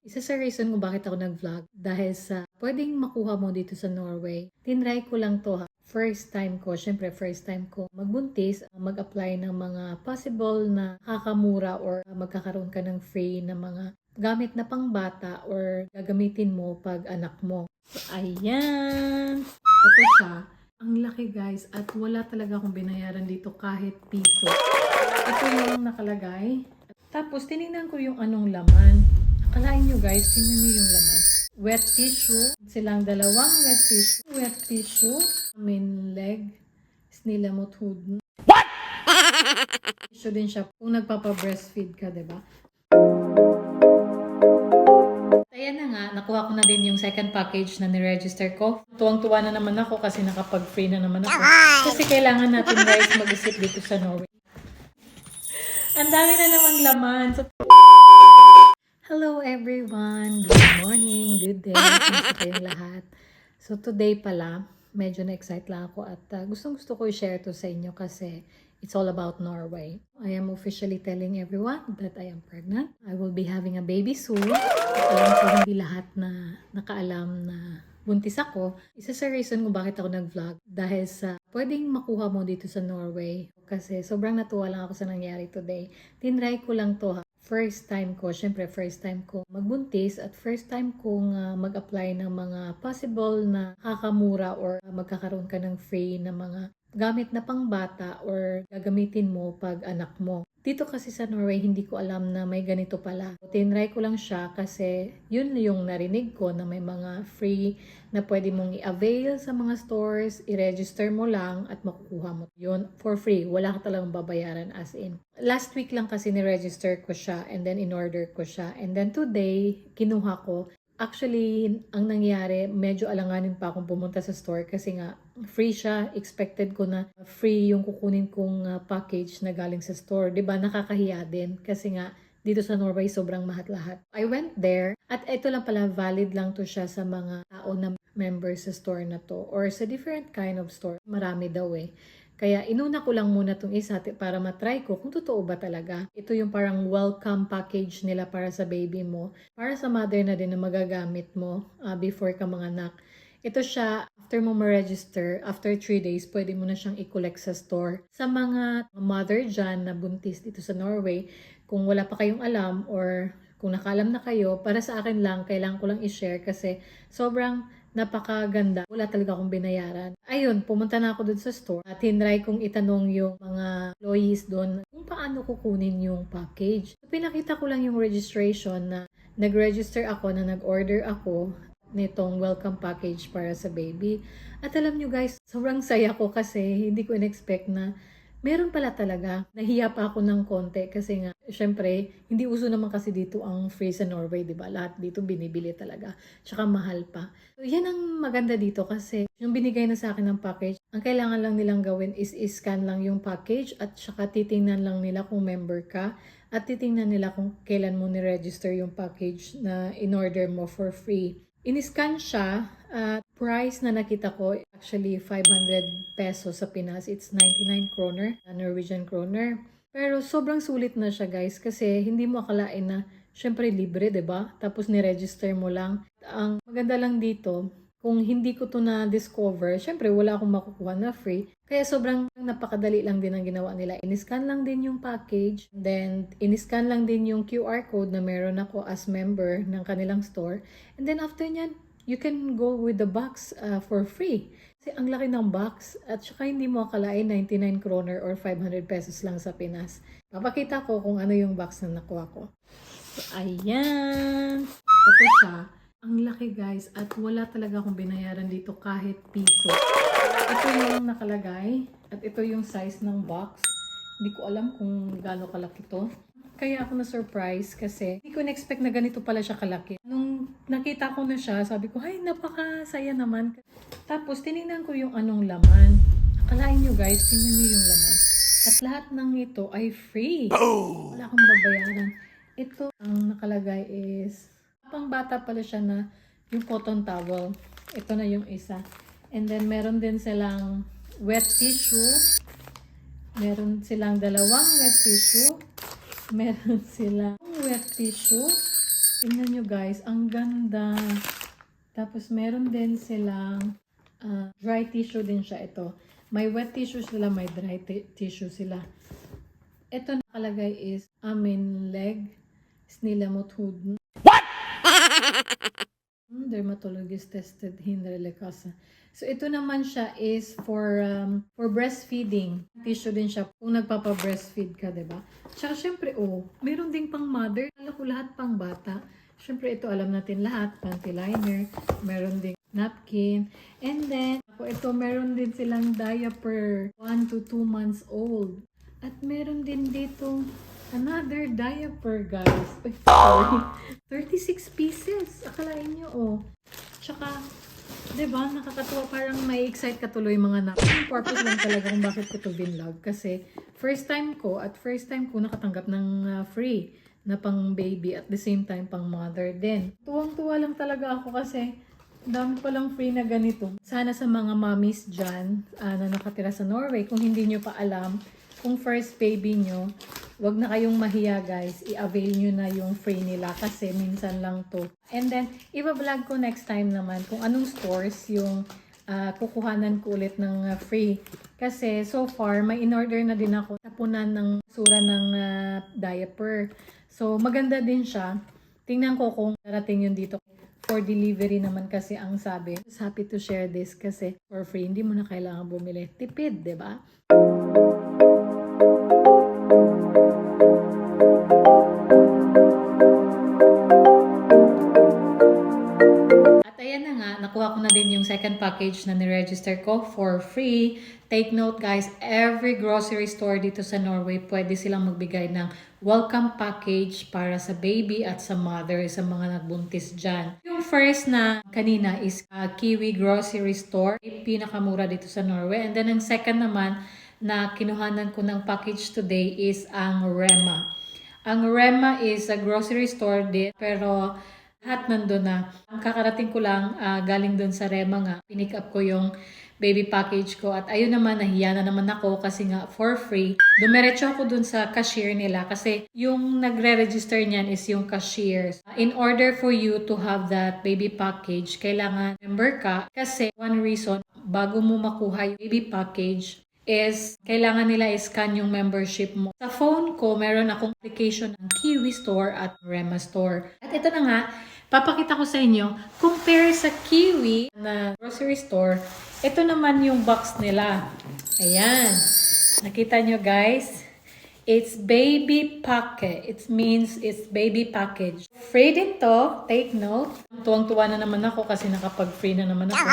Isa sa reason kung bakit ako nag-vlog dahil sa pwedeng makuha mo dito sa Norway. Tinry ko lang to ha. First time ko, syempre first time ko magbuntis, mag-apply ng mga possible na kakamura or magkakaroon ka ng free na mga gamit na pangbata or gagamitin mo pag anak mo. So, ayan! Ito siya. Ang laki guys at wala talaga akong binayaran dito kahit piso. Ito yung nakalagay. Tapos tinignan ko yung anong laman. Akalain nyo guys, tingnan nyo yung laman. Wet tissue. Silang dalawang wet tissue. Wet tissue. Main leg. Snilla mot huden. What? Tissue din siya kung nagpapa-breastfeed ka, diba? Ayan na nga, nakuha ko na din yung second package na niregister ko. Tuwang-tuwa na naman ako kasi nakapag-free na naman ako. Kasi kailangan natin guys mag-isip dito sa Norway. Ang dami na namang laman. So, hello everyone! Good morning, good day, kumusta kayong lahat? So today pala, medyo na-excite lang ako at gustong-gusto ko i-share to sa inyo kasi it's all about Norway. I am officially telling everyone that I am pregnant. I will be having a baby soon. Alam ko hindi lahat na nakaalam na buntis ako. Isa sa reason kung bakit ako nag-vlog dahil sa pwedeng makuha mo dito sa Norway. Kasi sobrang natuwa lang ako sa nangyari today. Tinry ko lang to ha. First time ko, syempre first time ko magbuntis at first time kong mag-apply ng mga possible na kakamura or magkakaroon ka ng free na mga gamit na pangbata or gagamitin mo pag anak mo. Dito kasi sa Norway, hindi ko alam na may ganito pala. Tinry ko lang siya kasi yun yung narinig ko na may mga free na pwede mong i-avail sa mga stores, i-register mo lang at makukuha mo yun for free. Wala ka talagang babayaran as in. Last week lang kasi ni-register ko siya and then in-order ko siya. And then today, kinuha ko. Actually, ang nangyari, medyo alanganin pa akong pumunta sa store kasi nga free siya. Expected ko na free yung kukunin kong package na galing sa store. 'Di ba? Nakakahiya din kasi nga dito sa Norway sobrang mahal lahat. I went there at ito lang pala valid lang to siya sa mga tao na member sa store na to or sa different kind of store. Marami daw eh. Kaya inuna ko lang muna itong isa para matry ko kung totoo ba talaga. Ito yung parang welcome package nila para sa baby mo. Para sa mother na din na magagamit mo before ka manganak. Ito siya, after mo ma-register, after 3 days, pwede mo na siyang i-collect sa store. Sa mga mother dyan na buntis dito sa Norway, kung wala pa kayong alam or kung nakaalam na kayo, para sa akin lang, kailangan ko lang i-share kasi sobrang napakaganda. Wala talaga akong binayaran. Ayun, pumunta na ako dun sa store at tinry kong itanong yung mga employees doon kung paano kukunin yung package. So, pinakita ko lang yung registration na nag-register ako, na nag-order ako nitong welcome package para sa baby. At alam nyo guys, sobrang saya ko kasi hindi ko in-expect na meron pala talaga. Nahiya pa ako ng konti kasi nga, syempre, hindi uso naman kasi dito ang free sa Norway, di ba? Lahat dito binibili talaga. Tsaka mahal pa. So, yan ang maganda dito kasi yung binigay na sa akin ng package, ang kailangan lang nilang gawin is i-scan lang yung package at tsaka titingnan lang nila kung member ka at titingnan nila kung kailan mo ni-register yung package na in-order mo for free. In-scan siya at price na nakita ko, actually 500 pesos sa Pinas. It's 99 kroner, Norwegian kroner. Pero sobrang sulit na siya guys kasi hindi mo akalain na syempre libre, 'di ba? Tapos ni-register mo lang. Ang maganda lang dito, kung hindi ko to na-discover, syempre wala akong makukuha na free. Kaya sobrang napakadali lang din ang ginawa nila. In-scan lang din yung package. Then, in-scan lang din yung QR code na meron ako as member ng kanilang store. And then after nyan, you can go with the box for free. Kasi ang laki ng box at saka hindi mo akalain 99 kroner or 500 pesos lang sa Pinas. Papakita ko kung ano yung box na nakuha ko. So, ayan. Ito siya. Ang laki guys at wala talaga akong binayaran dito kahit piso. Ito yung nakalagay at ito yung size ng box. Hindi ko alam kung gaano kalaki to. Kaya ako na-surprise kasi hindi ko na-expect na ganito pala siya kalaki. Nung nakita ko na siya, sabi ko, ay napakasaya naman. Tapos tinignan ko yung anong laman. Akalain nyo guys, tingnan nyo yung laman. At lahat ng ito ay free. Wala akong babayaran. Ito ang nakalagay is pang bata pala siya na yung cotton towel. Ito na yung isa. And then meron din silang wet tissue. Meron silang dalawang wet tissue. Meron silang wet tissue. Tingnan nyo guys, ang ganda. Tapos meron din silang dry tissue din siya ito. May wet tissue sila, may dry tissue sila. Ito nakalagay is Amin Leg Snilamot Huden. Dermatologist tested Hindrele Casa. So ito naman siya is for breastfeeding. Tissue din siya kung nagpapa-breastfeed ka, 'di ba? Tsaka syempre meron ding pang mother, alam ko lahat pang bata. Syempre ito alam natin lahat, panty liner, meron ding napkin, and then ito meron din silang diaper 1 to 2 months old. At meron din dito another diaper, guys. Uy, sorry. 36 pieces. Akalain nyo, Tsaka, diba, nakakatuwa. Parang may excite ka tuloy mga anak. Yung purpose lang talaga kung bakit ko to binlog. Kasi, first time ko nakatanggap ng free na pang baby at the same time pang mother din. Tuwang-tuwa lang talaga ako kasi dami palang free na ganito. Sana sa mga mommies dyan na nakatira sa Norway, kung hindi nyo pa alam, kung first baby nyo, wag na kayong mahiya guys. I-avail nyo na yung free nila kasi minsan lang to. And then, i-vlog ko next time naman kung anong stores yung kukuhanan ko ulit ng free. Kasi so far, may in-order na din ako tapunan ng sura ng diaper. So, maganda din siya. Tingnan ko kung darating yun dito. For delivery naman kasi ang sabi. Happy to share this kasi for free. Hindi mo na kailangan bumili. Tipid, di ba? Nakuha ko na din yung second package na ni-register ko for free. Take note guys, every grocery store dito sa Norway, pwede silang magbigay ng welcome package para sa baby at sa mother, sa mga nagbuntis dyan. Yung first na kanina is Kiwi Grocery Store. Pinakamura dito sa Norway. And then ang second naman na kinuhanan ko ng package today is ang Rema. Ang Rema is a grocery store din, pero lahat nandun na. Ang kakarating ko lang, galing dun sa Rema nga. Pinick up ko yung baby package ko. At ayun naman, nahiya na naman ako kasi nga for free. Dumiretso ako dun sa cashier nila kasi yung nagre-register niyan is yung cashier. In order for you to have that baby package, kailangan member ka. Kasi one reason, bago mo makuha yung baby package, is kailangan nila i-scan yung membership mo. Sa phone ko, meron akong application ng Kiwi Store at Rema Store. At ito na nga, papakita ko sa inyo, compare sa Kiwi na grocery store, ito naman yung box nila. Ayan. Nakita nyo guys? It's baby packet. It means it's baby package. Free din to. Take note. Tuwang-tuwa na naman ako kasi nakapag-free na naman ako.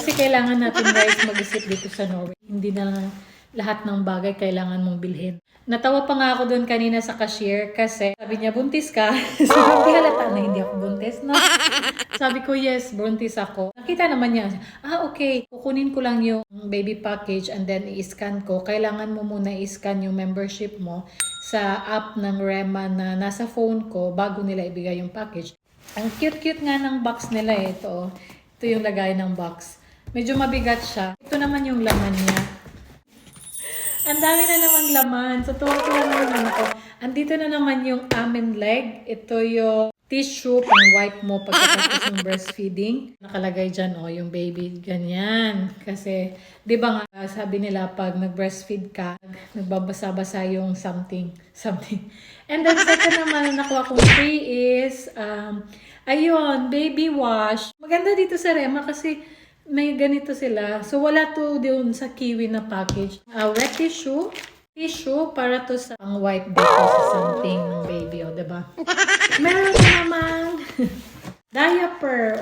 Kasi kailangan natin guys mag-isip dito sa Norway. Hindi na lang lahat ng bagay kailangan mong bilhin. Natawa pa nga ako doon kanina sa cashier kasi sabi niya, buntis ka? Sabi halata na hindi ako buntis, no? Sabi ko, yes, buntis ako. Nakita naman niya, okay, kukunin ko lang yung baby package and then i-scan ko. Kailangan mo muna i-scan yung membership mo sa app ng Rema na nasa phone ko bago nila ibigay yung package. Ang cute-cute nga ng box nila ito. Ito yung lagay ng box. Medyo mabigat siya. Ito naman yung laman niya. Ang dami na namang laman. So, tuwa ko lang naman ako. Andito na naman yung Amin Leg. Ito yung tissue pang wipe mo pagkatapos ng breastfeeding. Nakalagay dyan, yung baby. Ganyan. Kasi, di ba nga, sabi nila pag nag-breastfeed ka, nagbabasa-basa yung something. And then, second naman na nakuha kong free is, ayun, baby wash. Maganda dito sa Rema kasi may ganito sila. So, wala to doon sa Kiwi na package. Wet tissue para to sa wipe dito sa something ng baby, diba? Meron namang diaper,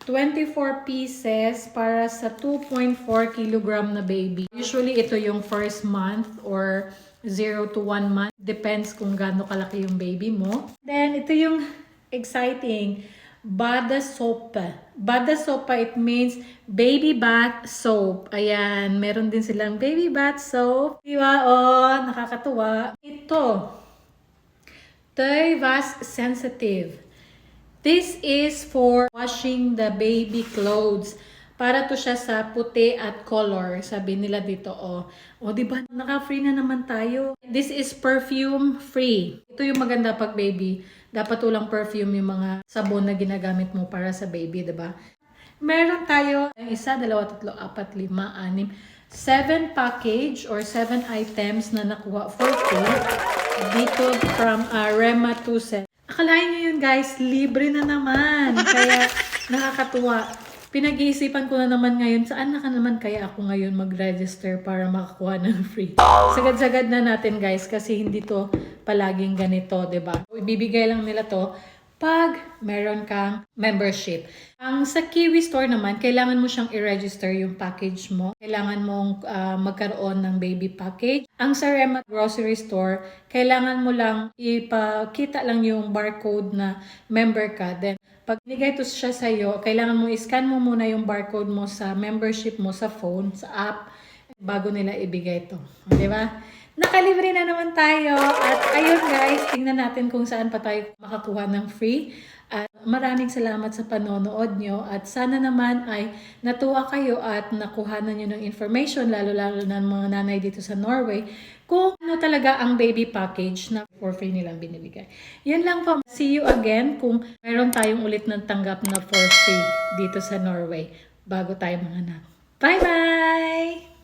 24 pieces para sa 2.4 kilogram na baby. Usually, ito yung first month or 0 to 1 month. Depends kung gaano kalaki yung baby mo. Then, ito yung exciting. Bada sopa. Bada sopa, it means baby bath soap. Ayan, meron din silang baby bath soap. Diba? Nakakatuwa. Ito. Tøyvask sensitive. This is for washing the baby clothes. Para to siya sa puti at color. Sabi nila dito, diba? Naka-free na naman tayo. This is perfume free. Ito yung maganda pag baby. dapat walang perfume yung mga sabon na ginagamit mo para sa baby, diba? Meron tayo 1, 2, 3, 4, 5, 6, 7 package or 7 items na nakuha for free dito from Rema 2. Akalain nyo yun guys, libre na naman. Kaya nakakatuwa. Pinag-iisipan ko na naman ngayon, saan na ka naman kaya ako ngayon mag-register para makakuha ng free. Sagad-sagad na natin guys kasi hindi to palaging ganito, 'di ba? Ibibigay lang nila to pag meron kang membership. Ang sa Kiwi Store naman, kailangan mo siyang i-register yung package mo. Kailangan mong magkaroon ng baby package. Ang sa Rema Grocery Store, kailangan mo lang ipakita lang yung barcode na member ka. Then, pag binigay to siya sa'yo, kailangan mo i-scan mo muna yung barcode mo sa membership mo sa phone, sa app, bago nila ibigay to. Di ba? Nakalibre na naman tayo. At ayun guys, tingnan natin kung saan pa tayo makakuha ng free. At maraming salamat sa panonood nyo. At sana naman ay natuwa kayo at nakuhanan nyo ng information, lalo-lalo na mga nanay dito sa Norway, kung ano talaga ang baby package na for free nilang binibigay. Yun lang po. See you again kung meron tayong ulit ng tanggap na for free dito sa Norway bago tayo manganak. Bye-bye!